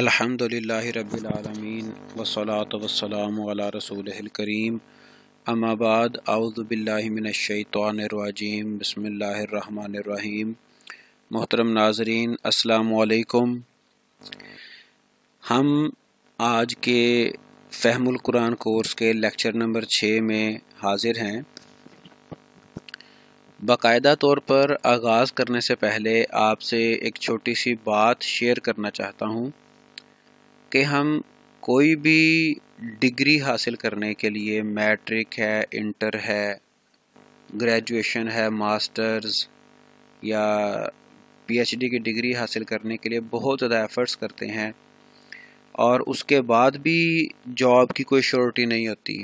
الحمدللہ رب العالمین والصلاة والسلام علی رسولہ الکریم اما بعد اعوذ باللہ من الشیطان الرجیم بسم اللہ الرحمن الرحیم۔ محترم ناظرین السلام علیکم۔ ہم آج کے فہم القرآن کورس کے لیکچر نمبر 6 میں حاضر ہیں۔ باقاعدہ طور پر آغاز کرنے سے پہلے آپ سے ایک چھوٹی سی بات شیئر کرنا چاہتا ہوں کہ ہم کوئی بھی ڈگری حاصل کرنے کے لیے میٹرک ہے، انٹر ہے، گریجویشن ہے، ماسٹرز یا پی ایچ ڈی کی ڈگری حاصل کرنے کے لیے بہت زیادہ ایفرٹس کرتے ہیں، اور اس کے بعد بھی جاب کی کوئی شیورٹی نہیں ہوتی۔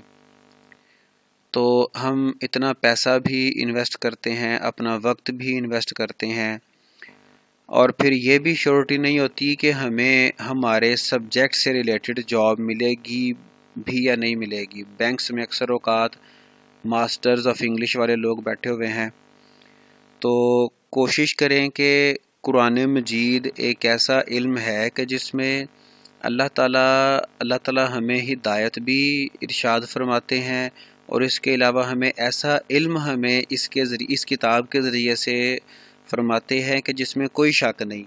تو ہم اتنا پیسہ بھی انویسٹ کرتے ہیں، اپنا وقت بھی انویسٹ کرتے ہیں، اور پھر یہ بھی شیورٹی نہیں ہوتی کہ ہمیں ہمارے سبجیکٹ سے ریلیٹڈ جاب ملے گی بھی یا نہیں ملے گی۔ بینکس میں اکثر اوقات ماسٹرز آف انگلش والے لوگ بیٹھے ہوئے ہیں، تو کوشش کریں کہ قرآن مجید ایک ایسا علم ہے کہ جس میں اللہ تعالیٰ ہمیں ہدایت بھی ارشاد فرماتے ہیں، اور اس کے علاوہ ہمیں ایسا علم ہمیں اس کتاب کے ذریعے سے فرماتے ہیں کہ جس میں کوئی شک نہیں۔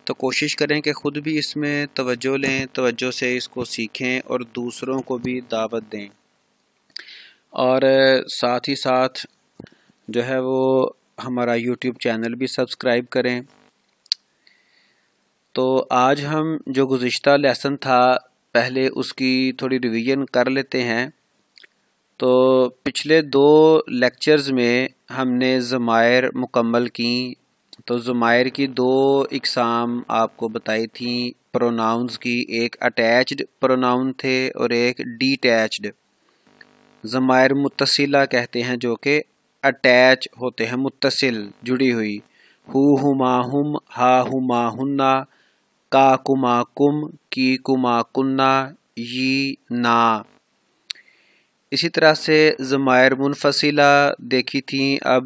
تو کوشش کریں کہ خود بھی اس میں توجہ لیں، توجہ سے اس کو سیکھیں اور دوسروں کو بھی دعوت دیں، اور ساتھ ہی ساتھ جو ہے وہ ہمارا یوٹیوب چینل بھی سبسکرائب کریں۔ تو آج ہم جو گزشتہ لیسن تھا پہلے اس کی تھوڑی ریویژن کر لیتے ہیں۔ تو پچھلے 2 لیکچرز میں ہم نے ضمائر مکمل کی، تو ضمائر کی 2 اقسام آپ کو بتائی تھیں پروناؤنز کی، ایک اٹیچڈ پروناؤن تھے اور ایک ڈی اٹیچڈ۔ ضمائر متصلہ کہتے ہیں جو کہ اٹیچ ہوتے ہیں، متصل، جڑی ہوئی، ہو ہما ہم، ہا ہما ہننا، کا کما کم، کی کما کننا، یی نا۔ اسی طرح سے ضمائر منفصلہ دیکھی تھیں۔ اب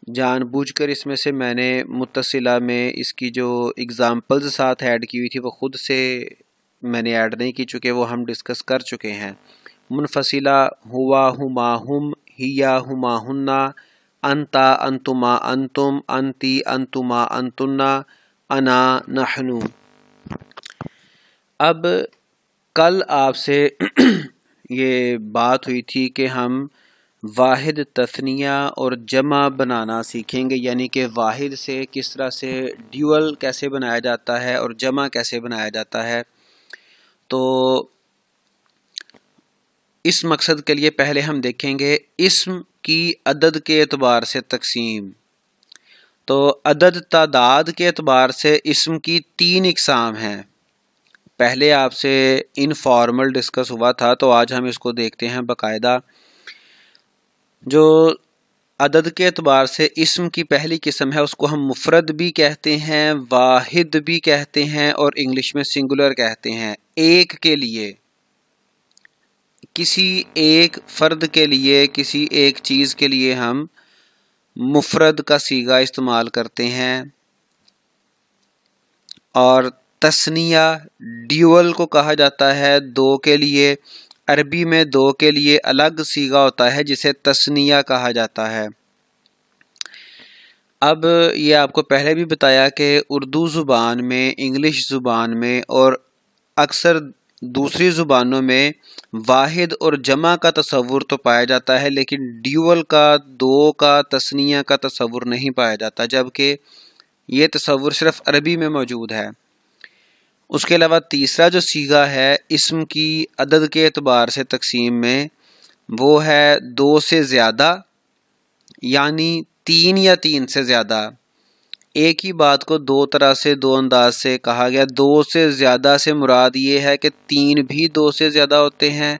جان بوجھ کر اس میں سے میں نے متصلہ میں اس کی جو اگزامپلز ساتھ ایڈ کی ہوئی تھی وہ خود سے میں نے ایڈ نہیں کی، چونکہ وہ ہم ڈسکس کر چکے ہیں۔ منفصلہ ہوا ہما ہم، ہیا ہما ہننا، انتا انتما انتم، انتی انتما انتنا، انا نحنو۔ اب کل آپ سے یہ بات ہوئی تھی کہ ہم واحد تثنیہ اور جمع بنانا سیکھیں گے، یعنی کہ واحد سے کس طرح سے ڈیول کیسے بنایا جاتا ہے اور جمع کیسے بنایا جاتا ہے۔ تو اس مقصد کے لیے پہلے ہم دیکھیں گے اسم کی عدد کے اعتبار سے تقسیم۔ تو عدد تعداد کے اعتبار سے اسم کی 3 اقسام ہیں۔ پہلے آپ سے انفارمل ڈسکس ہوا تھا، تو آج ہم اس کو دیکھتے ہیں باقاعدہ۔ جو عدد کے اعتبار سے اسم کی پہلی قسم ہے اس کو ہم مفرد بھی کہتے ہیں، واحد بھی کہتے ہیں، اور انگلش میں سنگولر کہتے ہیں۔ ایک کے لیے، کسی ایک فرد کے لیے، کسی ایک چیز کے لیے ہم مفرد کا صیغہ استعمال کرتے ہیں، اور تثنیہ ڈیول کو کہا جاتا ہے 2 کے لیے۔ عربی میں 2 کے لیے الگ صیغہ ہوتا ہے جسے تثنیہ کہا جاتا ہے۔ اب یہ آپ کو پہلے بھی بتایا کہ اردو زبان میں، انگلش زبان میں اور اکثر دوسری زبانوں میں واحد اور جمع کا تصور تو پایا جاتا ہے، لیکن ڈیول کا، 2 کا، تثنیہ کا تصور نہیں پایا جاتا، جبکہ یہ تصور صرف عربی میں موجود ہے۔ اس کے علاوہ تیسرا جو صیغہ ہے اسم کی عدد کے اعتبار سے تقسیم میں، وہ ہے 2 سے زیادہ، یعنی 3 یا 3 سے زیادہ۔ ایک ہی بات کو 2 طرح سے، 2 انداز سے کہا گیا۔ 2 سے زیادہ سے مراد یہ ہے کہ 3 بھی 2 سے زیادہ ہوتے ہیں،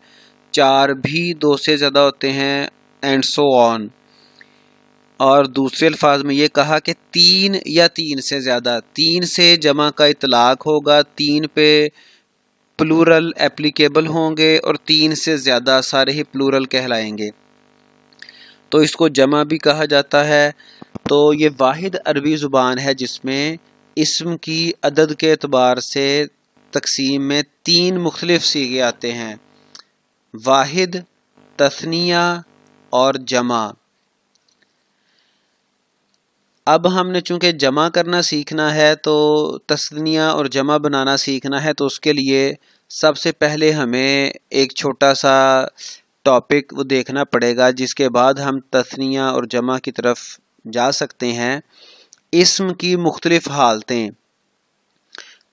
4 بھی 2 سے زیادہ ہوتے ہیں، اینڈ سو آن۔ اور دوسرے الفاظ میں یہ کہا کہ 3 یا 3 سے زیادہ، 3 سے جمع کا اطلاق ہوگا، 3 پہ پلورل اپلیکیبل ہوں گے، اور 3 سے زیادہ سارے ہی پلورل کہلائیں گے، تو اس کو جمع بھی کہا جاتا ہے۔ تو یہ واحد عربی زبان ہے جس میں اسم کی عدد کے اعتبار سے تقسیم میں 3 مختلف صیغے آتے ہیں، واحد، تثنیہ اور جمع۔ اب ہم نے چونکہ جمع کرنا سیکھنا ہے تو تثنیہ اور جمع بنانا سیکھنا ہے، تو اس کے لیے سب سے پہلے ہمیں ایک چھوٹا سا ٹاپک وہ دیکھنا پڑے گا، جس کے بعد ہم تثنیہ اور جمع کی طرف جا سکتے ہیں۔ اسم کی مختلف حالتیں۔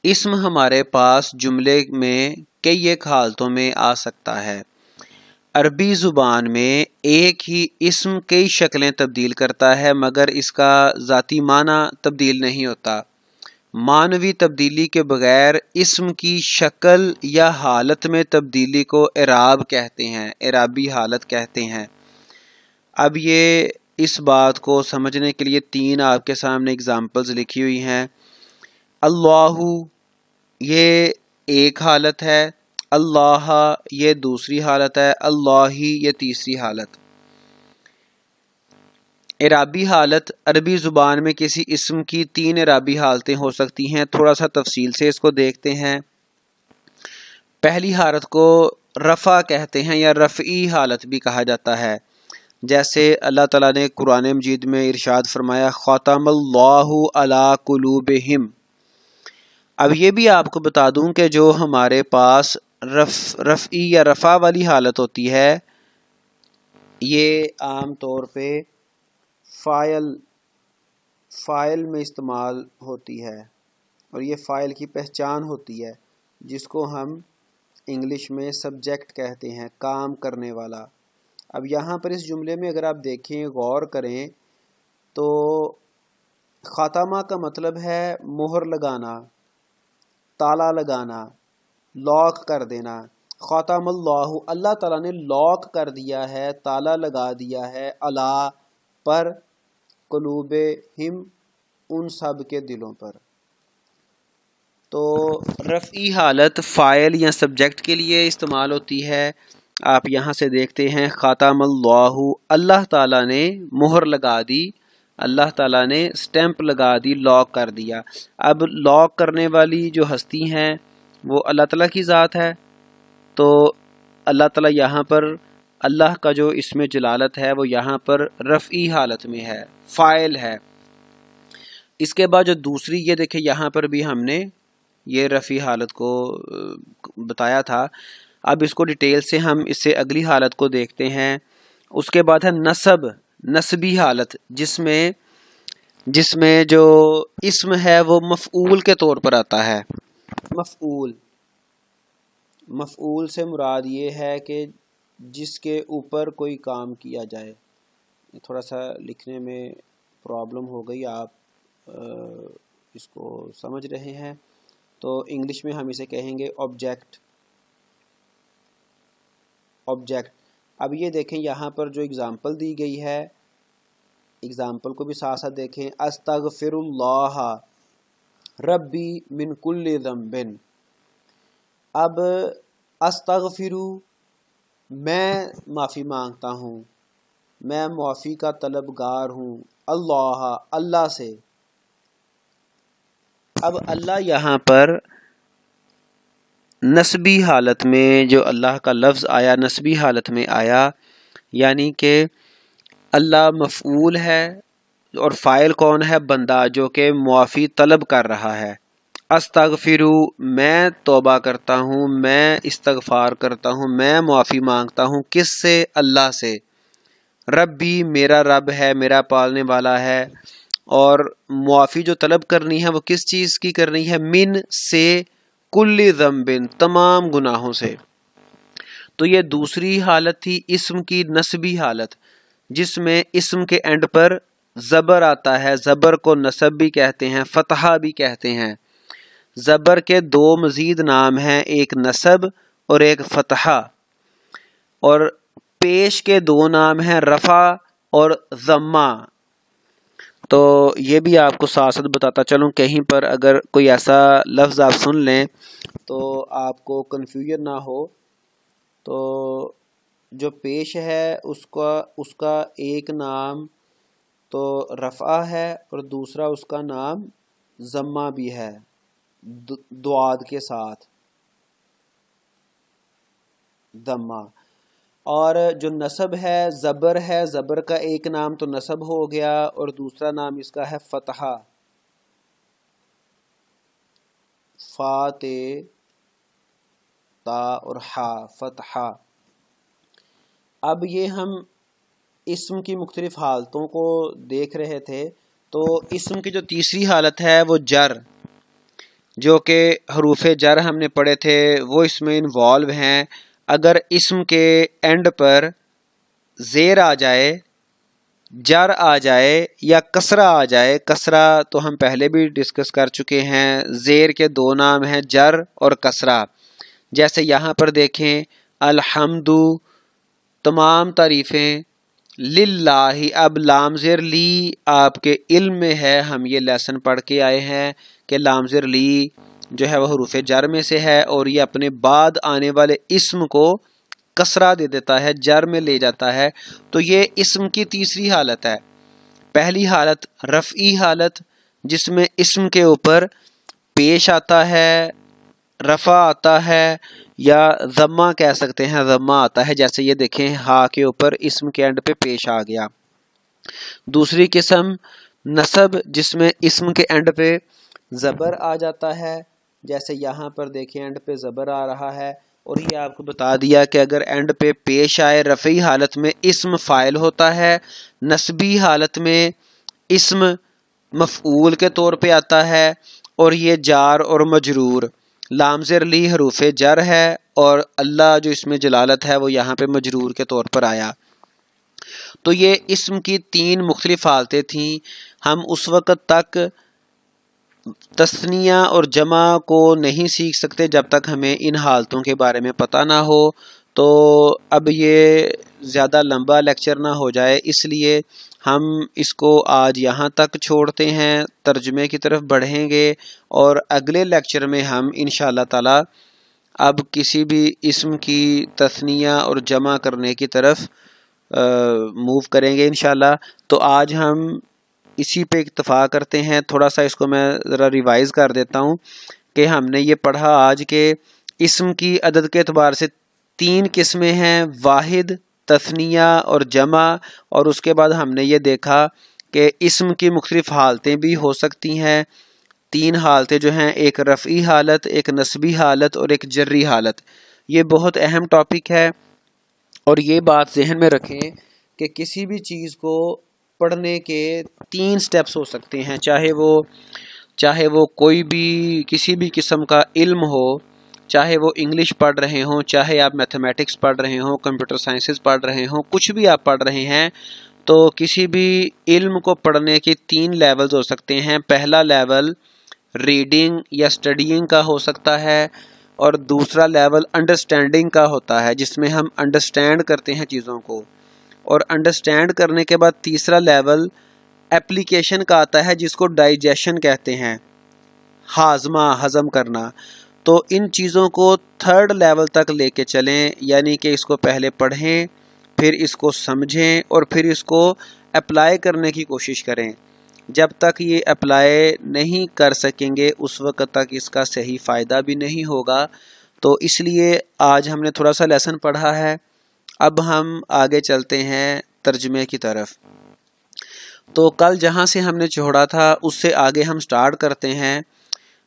اسم ہمارے پاس جملے میں کئی ایک حالتوں میں آ سکتا ہے۔ عربی زبان میں ایک ہی اسم کئی شکلیں تبدیل کرتا ہے، مگر اس کا ذاتی معنی تبدیل نہیں ہوتا۔ معنوی تبدیلی کے بغیر اسم کی شکل یا حالت میں تبدیلی کو اعراب کہتے ہیں، اعرابی حالت کہتے ہیں۔ اب یہ اس بات کو سمجھنے کے لیے 3 آپ کے سامنے اگزامپلز لکھی ہوئی ہیں۔ اللہ یہ ایک حالت ہے، اللہ یہ دوسری حالت ہے، اللہ یہ تیسری حالت۔ اعرابی حالت عربی زبان میں کسی اسم کی 3 اعرابی حالتیں ہو سکتی ہیں، تھوڑا سا تفصیل سے اس کو دیکھتے ہیں۔ پہلی حالت کو رفع کہتے ہیں یا رفعی حالت بھی کہا جاتا ہے، جیسے اللہ تعالیٰ نے قرآن مجید میں ارشاد فرمایا ختم اللہ علی قلوبہم۔ اب یہ بھی آپ کو بتا دوں کہ جو ہمارے پاس رفعی یا رفع والی حالت ہوتی ہے، یہ عام طور پہ فاعل میں استعمال ہوتی ہے، اور یہ فاعل کی پہچان ہوتی ہے، جس کو ہم انگلش میں سبجیکٹ کہتے ہیں، کام کرنے والا۔ اب یہاں پر اس جملے میں اگر آپ دیکھیں، غور کریں تو خاتمہ کا مطلب ہے مہر لگانا، تالا لگانا، لاک کر دینا۔ خاتم اللہ، اللہ تعالیٰ نے لاک کر دیا ہے، تالا لگا دیا ہے، اللہ پر، قلوبہم ان سب کے دلوں پر۔ تو رفعی حالت فاعل یا سبجیکٹ کے لیے استعمال ہوتی ہے۔ آپ یہاں سے دیکھتے ہیں خاتم اللہ، اللہ تعالیٰ نے مہر لگا دی، اللہ تعالیٰ نے سٹیمپ لگا دی، لاک کر دیا۔ اب لاک کرنے والی جو ہستی ہیں وہ اللہ تعالیٰ کی ذات ہے، تو اللہ تعالیٰ یہاں پر اللہ کا جو اسم جلالت ہے وہ یہاں پر رفعی حالت میں ہے، فاعل ہے۔ اس کے بعد جو دوسری، یہ دیکھیں یہاں پر بھی ہم نے یہ رفعی حالت کو بتایا تھا۔ اب اس کو ڈیٹیل سے ہم اس سے اگلی حالت کو دیکھتے ہیں۔ اس کے بعد ہے نصب، نسبی حالت، جس میں جو اسم ہے وہ مفعول کے طور پر آتا ہے۔ مفعول سے مراد یہ ہے کہ جس کے اوپر کوئی کام کیا جائے۔ تھوڑا سا لکھنے میں پرابلم ہو گئی، آپ اس کو سمجھ رہے ہیں، تو انگلش میں ہم اسے کہیں گے آبجیکٹ۔ اب یہ دیکھیں یہاں پر جو اگزامپل دی گئی ہے، اگزامپل کو بھی ساتھ ساتھ دیکھیں۔ استغفر اللہ ربی من کل ذنب۔ اب استغفرو، میں معافی مانگتا ہوں، میں معافی کا طلبگار ہوں، اللہ سے۔ اب اللہ یہاں پر نسبی حالت میں جو اللہ کا لفظ آیا، نسبی حالت میں آیا، یعنی کہ اللہ مفعول ہے اور فاعل کون ہے؟ بندہ، جو کہ معافی طلب کر رہا ہے۔ استغفرو، میں توبہ کرتا ہوں، میں استغفار کرتا ہوں، میں معافی مانگتا ہوں، کس سے؟ اللہ سے۔ ربی، میرا رب ہے، میرا پالنے والا ہے، اور معافی جو طلب کرنی ہے وہ کس چیز کی کرنی ہے؟ من سے، کل ذنب، تمام گناہوں سے۔ تو یہ دوسری حالت تھی اسم کی نسبی حالت، جس میں اسم کے اینڈ پر زبر آتا ہے۔ زبر کو نصب بھی کہتے ہیں، فتحہ بھی کہتے ہیں۔ زبر کے 2 مزید نام ہیں، ایک نصب اور ایک فتحہ، اور پیش کے 2 نام ہیں، رفع اور ضمہ۔ تو یہ بھی آپ کو ساتھ ساتھ بتاتا چلوں، کہیں پر اگر کوئی ایسا لفظ آپ سن لیں تو آپ کو کنفیوژن نہ ہو۔ تو جو پیش ہے اس کا ایک نام تو رفع ہے اور دوسرا اس کا نام ضمہ بھی ہے، دعاد کے ساتھ۔ ضمہ. اور جو نصب ہے زبر ہے، زبر کا ایک نام تو نصب ہو گیا اور دوسرا نام اس کا ہے فتحہ. فا تے تا اور ہا، فتحہ. اب یہ ہم اسم کی مختلف حالتوں کو دیکھ رہے تھے. تو اسم کی جو تیسری حالت ہے وہ جر، جو کہ حروف جر ہم نے پڑھے تھے وہ اس میں انوالو ہیں. اگر اسم کے اینڈ پر زیر آ جائے، جر آ جائے یا کسرہ آ جائے، کسرہ تو ہم پہلے بھی ڈسکس کر چکے ہیں، زیر کے دو نام ہیں جر اور کسرہ. جیسے یہاں پر دیکھیں الحمد، تمام تعریفیں للہ. اب لام زیر لی آپ کے علم میں ہے، ہم یہ لیسن پڑھ کے آئے ہیں کہ لام زیر لی جو ہے وہ حروف جر میں سے ہے اور یہ اپنے بعد آنے والے اسم کو کسرہ دے دیتا ہے، جر میں لے جاتا ہے. تو یہ اسم کی تیسری حالت ہے. پہلی حالت رفعی حالت، جس میں اسم کے اوپر پیش آتا ہے، رفع آتا ہے یا ضمہ کہہ سکتے ہیں، ضمہ آتا ہے. جیسے یہ دیکھیں ہا کے اوپر اسم کے اینڈ پہ پیش آ گیا. دوسری قسم نصب، جس میں اسم کے اینڈ پہ زبر آ جاتا ہے. جیسے یہاں پر دیکھیں اینڈ پہ زبر آ رہا ہے اور یہ آپ کو بتا دیا کہ اگر اینڈ پہ پیش آئے رفعی حالت میں اسم فاعل ہوتا ہے، نصبی حالت میں اسم مفعول کے طور پہ آتا ہے اور یہ جار اور مجرور. لام زیر لی حروف جر ہے اور اللہ جو اس میں جلالت ہے وہ یہاں پہ مجرور کے طور پر آیا. تو یہ اسم کی تین مختلف حالتیں تھیں. ہم اس وقت تک تثنیہ اور جمع کو نہیں سیکھ سکتے جب تک ہمیں ان حالتوں کے بارے میں پتہ نہ ہو. تو اب یہ زیادہ لمبا لیکچر نہ ہو جائے، اس لیے ہم اس کو آج یہاں تک چھوڑتے ہیں، ترجمے کی طرف بڑھیں گے اور اگلے لیکچر میں ہم انشاءاللہ تعالی اب کسی بھی اسم کی تثنیہ اور جمع کرنے کی طرف موو کریں گے انشاءاللہ. تو آج ہم اسی پہ اکتفا کرتے ہیں. تھوڑا سا اس کو میں ذرا ریوائز کر دیتا ہوں کہ ہم نے یہ پڑھا آج کے اسم کی عدد کے اعتبار سے تین قسمیں ہیں، واحد، تثنیہ اور جمع. اور اس کے بعد ہم نے یہ دیکھا کہ اسم کی مختلف حالتیں بھی ہو سکتی ہیں. تین حالتیں جو ہیں، ایک رفعی حالت، ایک نصبی حالت اور ایک جری حالت. یہ بہت اہم ٹاپک ہے اور یہ بات ذہن میں رکھیں کہ کسی بھی چیز کو پڑھنے کے تین سٹیپس ہو سکتے ہیں، چاہے وہ کوئی بھی کسی بھی قسم کا علم ہو، چاہے وہ انگلش پڑھ رہے ہوں، چاہے آپ میتھمیٹکس پڑھ رہے ہوں، کمپیوٹر سائنسز پڑھ رہے ہوں، کچھ بھی آپ پڑھ رہے ہیں. تو کسی بھی علم کو پڑھنے کے تین لیولز ہو سکتے ہیں. پہلا لیول ریڈنگ یا سٹڈینگ کا ہو سکتا ہے اور دوسرا لیول انڈرسٹینڈنگ کا ہوتا ہے، جس میں ہم انڈرسٹینڈ کرتے ہیں چیزوں کو. اور انڈرسٹینڈ کرنے کے بعد تیسرا لیول اپلیکیشن کا آتا ہے، جس کو ڈائجیشن کہتے ہیں، ہضم کرنا. تو ان چیزوں کو تھرڈ لیول تک لے کے چلیں، یعنی کہ اس کو پہلے پڑھیں، پھر اس کو سمجھیں اور پھر اس کو اپلائی کرنے کی کوشش کریں. جب تک یہ اپلائی نہیں کر سکیں گے اس وقت تک اس کا صحیح فائدہ بھی نہیں ہوگا. تو اس لیے آج ہم نے تھوڑا سا لیسن پڑھا ہے. اب ہم آگے چلتے ہیں ترجمے کی طرف. تو کل جہاں سے ہم نے چھوڑا تھا اس سے آگے ہم سٹارٹ کرتے ہیں.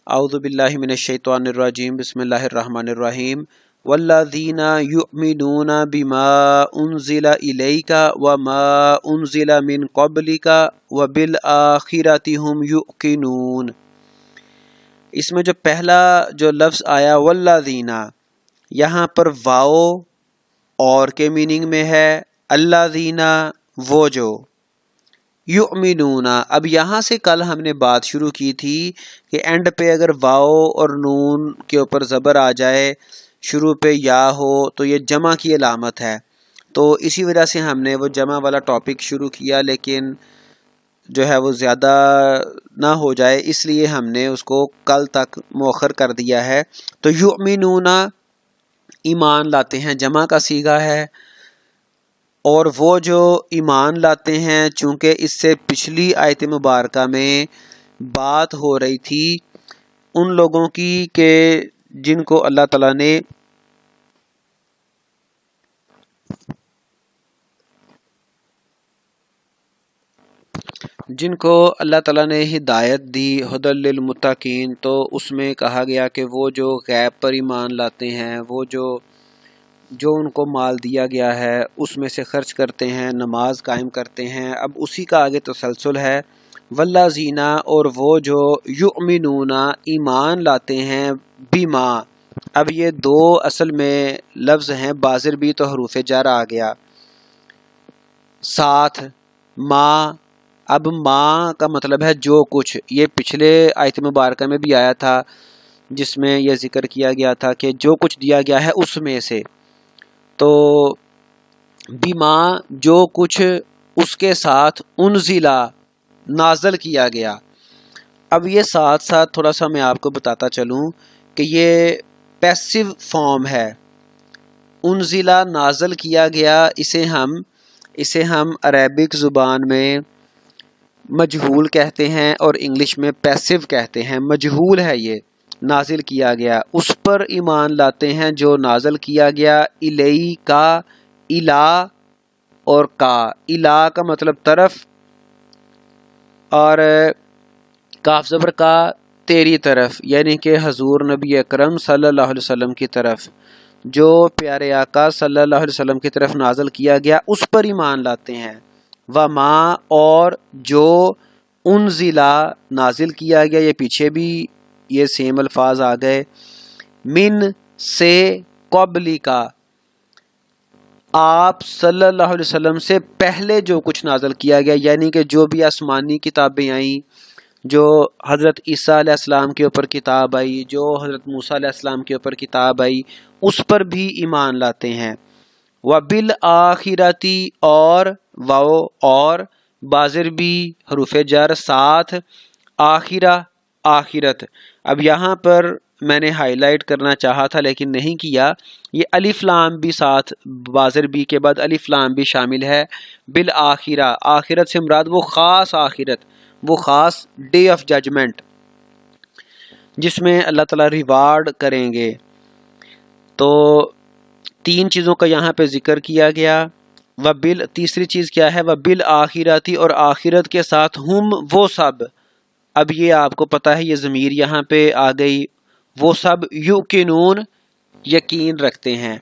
اعوذ باللہ من الشیطان الرجیم، بسم اللہ الرحمن الرحیم. والذین یؤمنون بما انزل الیک وما انزل من قبلک وبالآخرۃ هم یوقنون. اس میں جو پہلا جو لفظ آیا والذین، یہاں پر واو اور کے میننگ میں ہے، الذین وہ جو، یؤمنون. اب یہاں سے کل ہم نے بات شروع کی تھی کہ اینڈ پہ اگر واو اور نون کے اوپر زبر آ جائے، شروع پہ یا ہو، تو یہ جمع کی علامت ہے. تو اسی وجہ سے ہم نے وہ جمع والا ٹاپک شروع کیا، لیکن جو ہے وہ زیادہ نہ ہو جائے اس لیے ہم نے اس کو کل تک مؤخر کر دیا ہے. تو یؤمنون ایمان لاتے ہیں، جمع کا صیغہ ہے. اور وہ جو ایمان لاتے ہیں، چونکہ اس سے پچھلی آیت مبارکہ میں بات ہو رہی تھی ان لوگوں کی کہ جن کو اللہ تعالیٰ نے جن کو اللہ تعالیٰ نے ہدایت دی ہدی للمتقین، تو اس میں کہا گیا کہ وہ جو غیب پر ایمان لاتے ہیں، وہ جو ان کو مال دیا گیا ہے اس میں سے خرچ کرتے ہیں، نماز قائم کرتے ہیں۔ اب اسی کا آگے تسلسل ہے، والذین، اور وہ جو یؤمنون ایمان لاتے ہیں، بما، اب یہ دو اصل میں لفظ ہیں، بازر بھی تو حروف جر آ گیا ساتھ، ما، اب ما کا مطلب ہے جو کچھ، یہ پچھلے آیت مبارکہ میں بھی آیا تھا جس میں یہ ذکر کیا گیا تھا کہ جو کچھ دیا گیا ہے اس میں سے، تو بما، جو کچھ اس کے ساتھ، انزلا، نازل کیا گیا۔ اب یہ ساتھ ساتھ تھوڑا سا میں آپ کو بتاتا چلوں کہ یہ پیسو فارم ہے، انزلا، نازل کیا گیا، اسے ہم عربک زبان میں مجہول کہتے ہیں اور انگلش میں پیسو کہتے ہیں۔ مجہول ہے، یہ نازل کیا گیا، اس پر ایمان لاتے ہیں جو نازل کیا گیا، الی کا، الا اور کا، الا کا مطلب طرف، اور کاف زبر کا، تیری طرف، یعنی کہ حضور نبی اکرم صلی اللہ علیہ وسلم کی طرف، جو پیارے آقا صلی اللہ علیہ وسلم کی طرف نازل کیا گیا اس پر ایمان لاتے ہیں۔ وما، اور جو انزلا، نازل کیا گیا، یہ پیچھے بھی یہ سیم الفاظ آ گئے، من، سے، قبلی کا، آپ صلی اللہ علیہ وسلم سے پہلے جو کچھ نازل کیا گیا، یعنی کہ جو بھی آسمانی کتابیں آئیں، جو حضرت عیسیٰ علیہ السلام کے اوپر کتاب آئی، جو حضرت موسیٰ علیہ السلام کے اوپر کتاب آئی، اس پر بھی ایمان لاتے ہیں۔ وبالآخرتی، اور واو، اور بازر بھی حروف جر ساتھ، آخرہ، آخرت۔ اب یہاں پر میں نے ہائی لائٹ کرنا چاہا تھا لیکن نہیں کیا، یہ الف لام بھی ساتھ، بازر بھی کے بعد الف لام بھی شامل ہے، بالآخرہ، آخرت سے مراد وہ خاص آخرت، وہ خاص ڈے آف ججمنٹ جس میں اللہ تعالیٰ ریوارڈ کریں گے۔ تو تین چیزوں کا یہاں پہ ذکر کیا گیا، تیسری چیز کیا ہے، وبالآخرتی، اور آخرت کے ساتھ، ہم، وہ سب، اب یہ آپ کو پتہ ہے یہ ضمیر یہاں پہ آ گئی، وہ سب، یوقنون، یقین رکھتے ہیں۔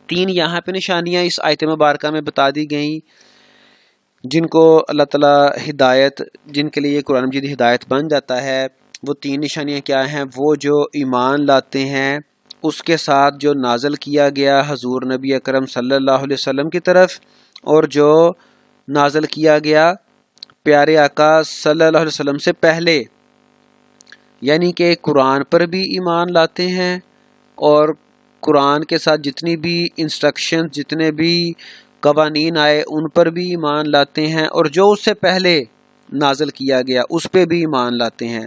تین یہاں پہ نشانیاں اس آیت مبارکہ میں بتا دی گئیں، جن کو اللہ تعالیٰ ہدایت، جن کے لیے قرآن مجید ہدایت بن جاتا ہے۔ وہ تین نشانیاں کیا ہیں؟ وہ جو ایمان لاتے ہیں اس کے ساتھ جو نازل کیا گیا حضور نبی اکرم صلی اللہ علیہ وسلم کی طرف، اور جو نازل کیا گیا پیارے آقا صلی اللہ علیہ وسلم سے پہلے، یعنی کہ قرآن پر بھی ایمان لاتے ہیں، اور قرآن کے ساتھ جتنی بھی انسٹرکشن، جتنے بھی قوانین آئے ان پر بھی ایمان لاتے ہیں، اور جو اس سے پہلے نازل کیا گیا اس پہ بھی ایمان لاتے ہیں۔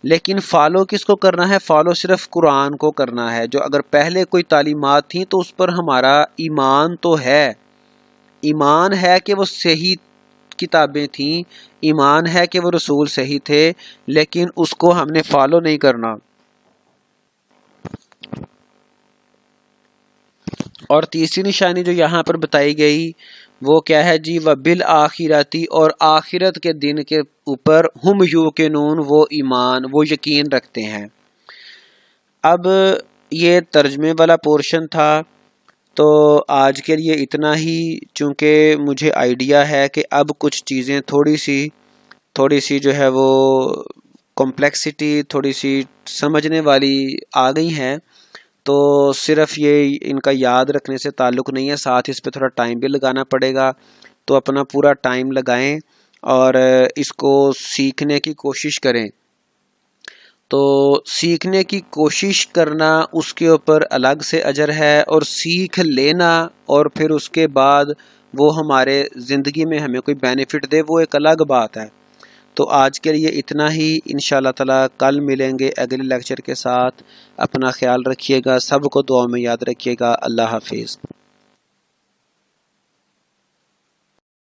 لیکن فالو کس کو کرنا ہے؟ فالو صرف قرآن کو کرنا ہے۔ جو اگر پہلے کوئی تعلیمات تھیں تو اس پر ہمارا ایمان تو ہے، ایمان ہے کہ وہ صحیح کتابیں تھیں، ایمان ہے کہ وہ رسول صحیح تھے، لیکن اس کو ہم نے فالو نہیں کرنا۔ اور تیسری نشانی جو یہاں پر بتائی گئی وہ کیا ہے جی؟ وبالآخرتی، اور آخرت کے دن کے اوپر، ہم یوقنون، وہ ایمان، وہ یقین رکھتے ہیں۔ اب یہ ترجمے والا پورشن تھا، تو آج کے لیے اتنا ہی، چونکہ مجھے آئیڈیا ہے کہ اب کچھ چیزیں تھوڑی سی جو ہے وہ کمپلیکسٹی، تھوڑی سی سمجھنے والی آ گئی ہیں، تو صرف یہ ان کا یاد رکھنے سے تعلق نہیں ہے، ساتھ اس پہ تھوڑا ٹائم بھی لگانا پڑے گا، تو اپنا پورا ٹائم لگائیں اور اس کو سیکھنے کی کوشش کریں۔ تو سیکھنے کی کوشش کرنا، اس کے اوپر الگ سے اجر ہے، اور سیکھ لینا اور پھر اس کے بعد وہ ہمارے زندگی میں ہمیں کوئی بینیفٹ دے، وہ ایک الگ بات ہے۔ تو آج کے لیے اتنا ہی، انشاءاللہ تعالی کل ملیں گے اگلے لیکچر کے ساتھ۔ اپنا خیال رکھیے گا، سب کو دعا میں یاد رکھیے گا۔ اللہ حافظ۔